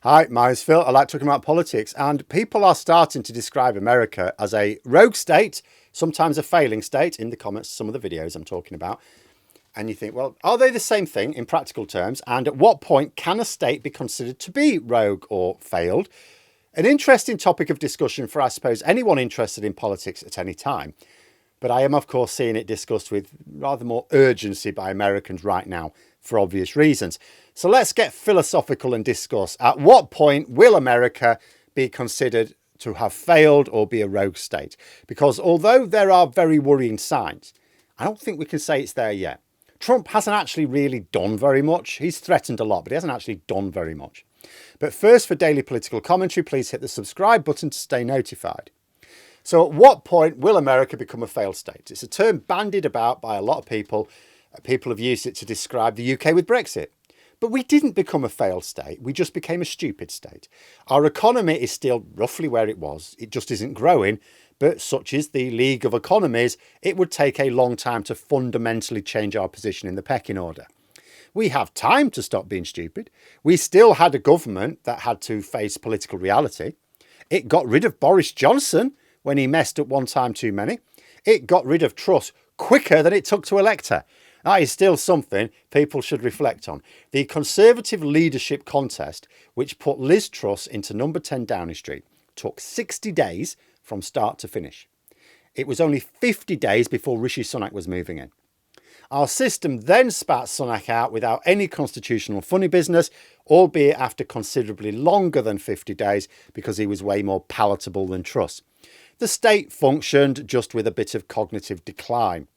Hi, my name's Phil. I like talking about politics, and people are starting to describe America as a rogue state, sometimes a failing state, in the comments, some of the videos I'm talking about. And you think, well, are they the same thing in practical terms? And at what point can a state be considered to be rogue or failed? An interesting topic of discussion for, I suppose, anyone interested in politics at any time. But I am, of course, seeing it discussed with rather more urgency by Americans right now for obvious reasons. So let's get philosophical and discuss at what point will America be considered to have failed or be a rogue state? Because although there are very worrying signs, I don't think we can say it's there yet. Trump hasn't actually really done very much. He's threatened a lot, but he hasn't actually done very much. But first, for daily political commentary, please hit the subscribe button to stay notified. So at what point will America become a failed state? It's a term bandied about by a lot of people. People have used it to describe the UK with Brexit. But we didn't become a failed state. We just became a stupid state. Our economy is still roughly where it was. It just isn't growing. But such is the League of Economies, it would take a long time to fundamentally change our position in the pecking order. We have time to stop being stupid. We still had a government that had to face political reality. It got rid of Boris Johnson when he messed up one time too many. It got rid of Truss quicker than it took to elect her. That is still something people should reflect on. The Conservative leadership contest, which put Liz Truss into number 10 Downing Street, took 60 days from start to finish. It was only 50 days before Rishi Sunak was moving in. Our system then spat Sunak out without any constitutional funny business, albeit after considerably longer than 50 days because he was way more palatable than Truss. The state functioned just with a bit of cognitive decline.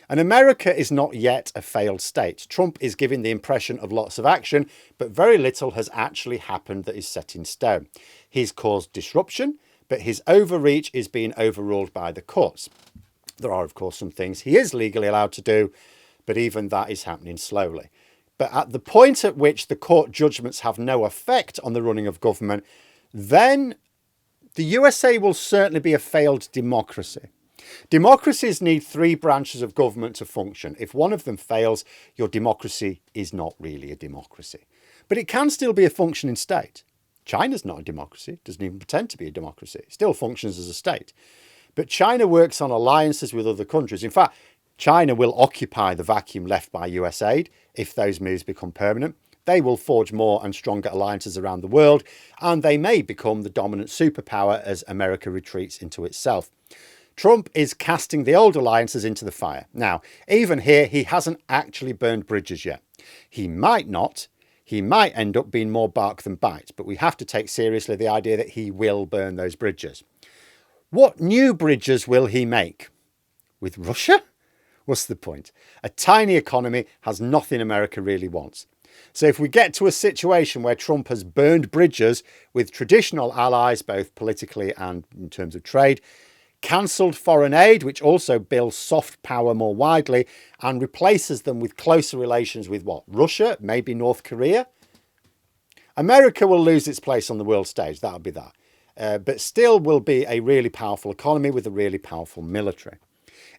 And America is not yet a failed state. Trump is giving the impression of lots of action, but very little has actually happened that is set in stone. He's caused disruption, but his overreach is being overruled by the courts. There are, of course, some things he is legally allowed to do, but even that is happening slowly. But at the point at which the court judgments have no effect on the running of government, then the USA will certainly be a failed democracy. Democracies need three branches of government to function. If one of them fails, your democracy is not really a democracy. But it can still be a functioning state. China's not a democracy, doesn't even pretend to be a democracy. It still functions as a state. But China works on alliances with other countries. In fact, China will occupy the vacuum left by US aid if those moves become permanent. They will forge more and stronger alliances around the world, and they may become the dominant superpower as America retreats into itself. Trump is casting the old alliances into the fire. Now, even here, he hasn't actually burned bridges yet. He might not. He might end up being more bark than bite, but we have to take seriously the idea that he will burn those bridges. What new bridges will he make? With Russia? What's the point? A tiny economy has nothing America really wants. So if we get to a situation where Trump has burned bridges with traditional allies, both politically and in terms of trade, cancelled foreign aid, which also builds soft power more widely, and replaces them with closer relations with what? Russia, maybe North Korea? America will lose its place on the world stage, that'll be that. But still will be a really powerful economy with a really powerful military.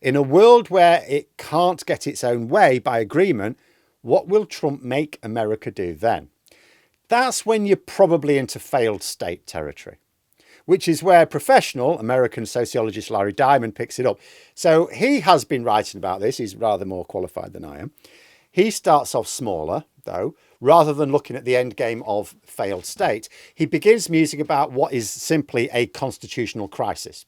In a world where it can't get its own way by agreement, what will Trump make America do then? That's when you're probably into failed state territory, which is where professional American sociologist Larry Diamond picks it up. So he has been writing about this. He's rather more qualified than I am. He starts off smaller, though. Rather than looking at the end game of failed state, he begins musing about what is simply a constitutional crisis.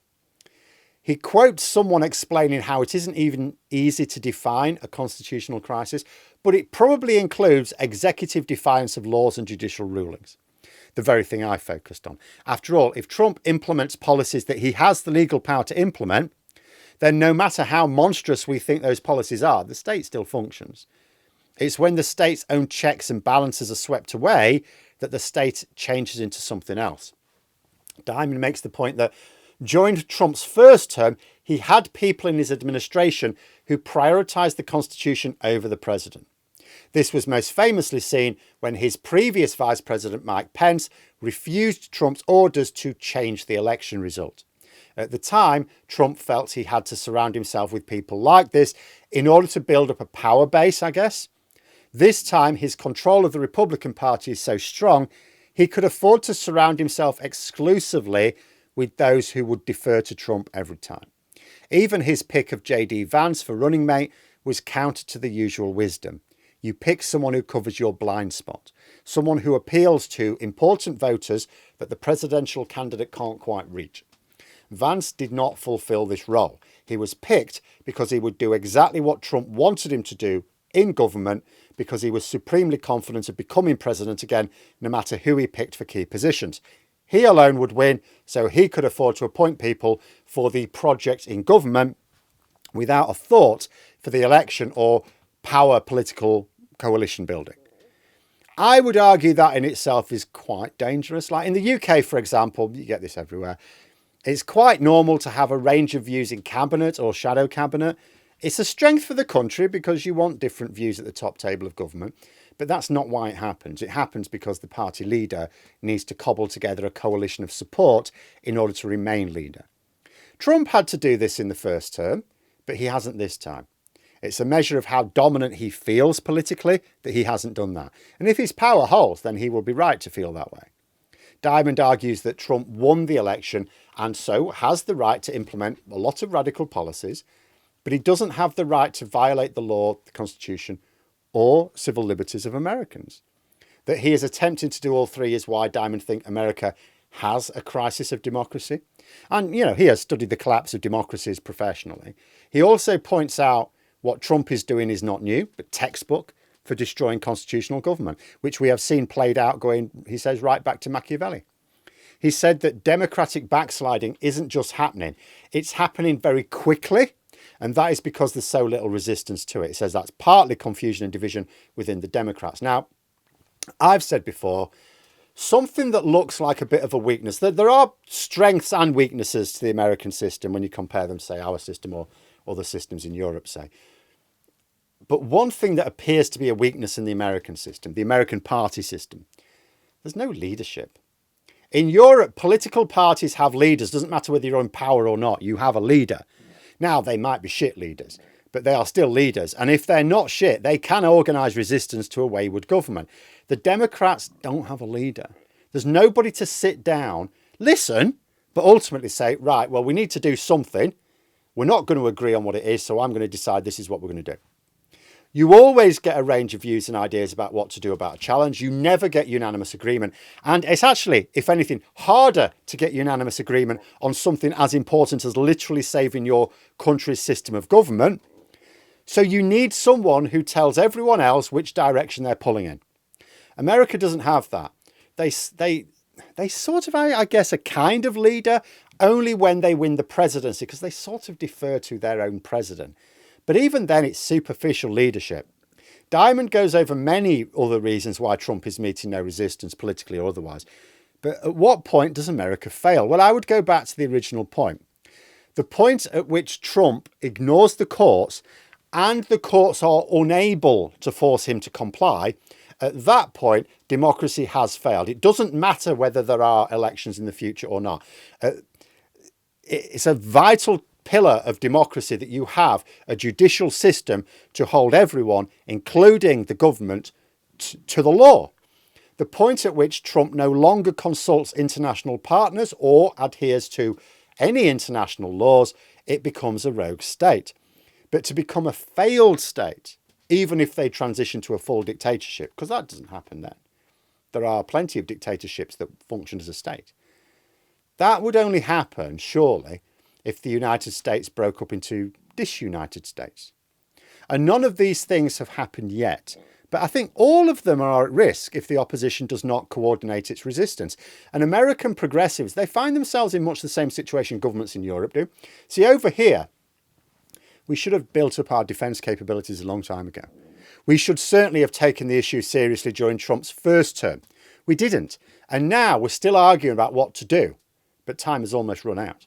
He quotes someone explaining how it isn't even easy to define a constitutional crisis, but it probably includes executive defiance of laws and judicial rulings. The very thing I focused on. After all, if Trump implements policies that he has the legal power to implement, then no matter how monstrous we think those policies are, the state still functions. It's when the state's own checks and balances are swept away that the state changes into something else. Diamond makes the point that during Trump's first term, he had people in his administration who prioritised the Constitution over the president. This was most famously seen when his previous Vice President Mike Pence refused Trump's orders to change the election result. At the time, Trump felt he had to surround himself with people like this in order to build up a power base, I guess. This time, his control of the Republican Party is so strong, He could afford to surround himself exclusively with those who would defer to Trump every time. Even his pick of J.D. Vance for running mate was counter to the usual wisdom. You pick someone who covers your blind spot, someone who appeals to important voters that the presidential candidate can't quite reach. Vance did not fulfill this role. He was picked because he would do exactly what Trump wanted him to do in government, because he was supremely confident of becoming president again, no matter who he picked for key positions. He alone would win, so he could afford to appoint people for the project in government without a thought for the election or power political coalition building. I would argue that in itself is quite dangerous. Like in the UK, for example, you get this everywhere. It's quite normal to have a range of views in cabinet or shadow cabinet. It's a strength for the country because you want different views at the top table of government. But that's not why it happens. It happens because the party leader needs to cobble together a coalition of support in order to remain leader. Trump had to do this in the first term, but he hasn't this time. It's a measure of how dominant he feels politically that he hasn't done that. And if his power holds, then he will be right to feel that way. Diamond argues that Trump won the election and so has the right to implement a lot of radical policies, but he doesn't have the right to violate the law, the Constitution, or civil liberties of Americans. That he is attempting to do all three is why Diamond thinks America has a crisis of democracy. And, he has studied the collapse of democracies professionally. He also points out what Trump is doing is not new, but textbook for destroying constitutional government, which we have seen played out going, he says, right back to Machiavelli. He said that democratic backsliding isn't just happening, it's happening very quickly. And that is because there's so little resistance to it. He says that's partly confusion and division within the Democrats. Now, I've said before, something that looks like a bit of a weakness. There are strengths and weaknesses to the American system when you compare them, say, our system or other systems in Europe, say. But one thing that appears to be a weakness in the American system, the American party system, there's no leadership. In Europe, political parties have leaders. Doesn't matter whether you're in power or not, you have a leader. Now, they might be shit leaders, but they are still leaders. And if they're not shit, they can organise resistance to a wayward government. The Democrats don't have a leader. There's nobody to sit down, listen, but ultimately say, right, well, we need to do something. We're not going to agree on what it is, so I'm going to decide this is what we're going to do. You always get a range of views and ideas about what to do about a challenge. You never get unanimous agreement. And it's actually, if anything, harder to get unanimous agreement on something as important as literally saving your country's system of government. So you need someone who tells everyone else which direction they're pulling in. America doesn't have that. They sort of, I guess, a kind of leader only when they win the presidency, because they sort of defer to their own president. But even then, it's superficial leadership. Diamond goes over many other reasons why Trump is meeting no resistance, politically or otherwise. But at what point does America fail? Well, I would go back to the original point. The point at which Trump ignores the courts and the courts are unable to force him to comply, at that point, democracy has failed. It doesn't matter whether there are elections in the future or not. It's a vital pillar of democracy that you have a judicial system to hold everyone, including the government, to the law. The point at which Trump no longer consults international partners or adheres to any international laws, it becomes a rogue state. But to become a failed state, even if they transition to a full dictatorship, because that doesn't happen then. There are plenty of dictatorships that function as a state. That would only happen, surely, if the United States broke up into disunited states. And none of these things have happened yet. But I think all of them are at risk if the opposition does not coordinate its resistance. And American progressives, they find themselves in much the same situation governments in Europe do. See, over here, we should have built up our defence capabilities a long time ago. We should certainly have taken the issue seriously during Trump's first term. We didn't. And now we're still arguing about what to do. But time has almost run out.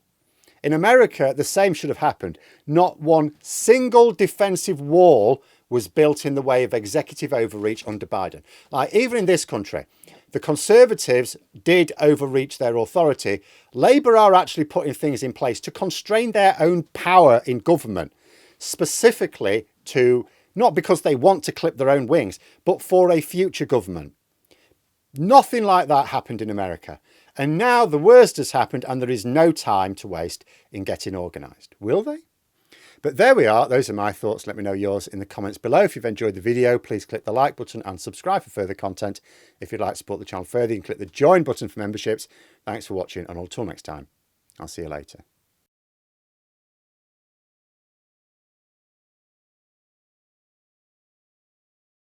In America, the same should have happened. Not one single defensive wall was built in the way of executive overreach under Biden. Like, even in this country, the Conservatives did overreach their authority. Labour are actually putting things in place to constrain their own power in government, specifically to, not because they want to clip their own wings, but for a future government. Nothing like that happened in America. And now the worst has happened and there is no time to waste in getting organised. Will they? But there we are. Those are my thoughts. Let me know yours in the comments below. If you've enjoyed the video, please click the like button and subscribe for further content. If you'd like to support the channel further, you can click the join button for memberships. Thanks for watching, and until next time, I'll see you later.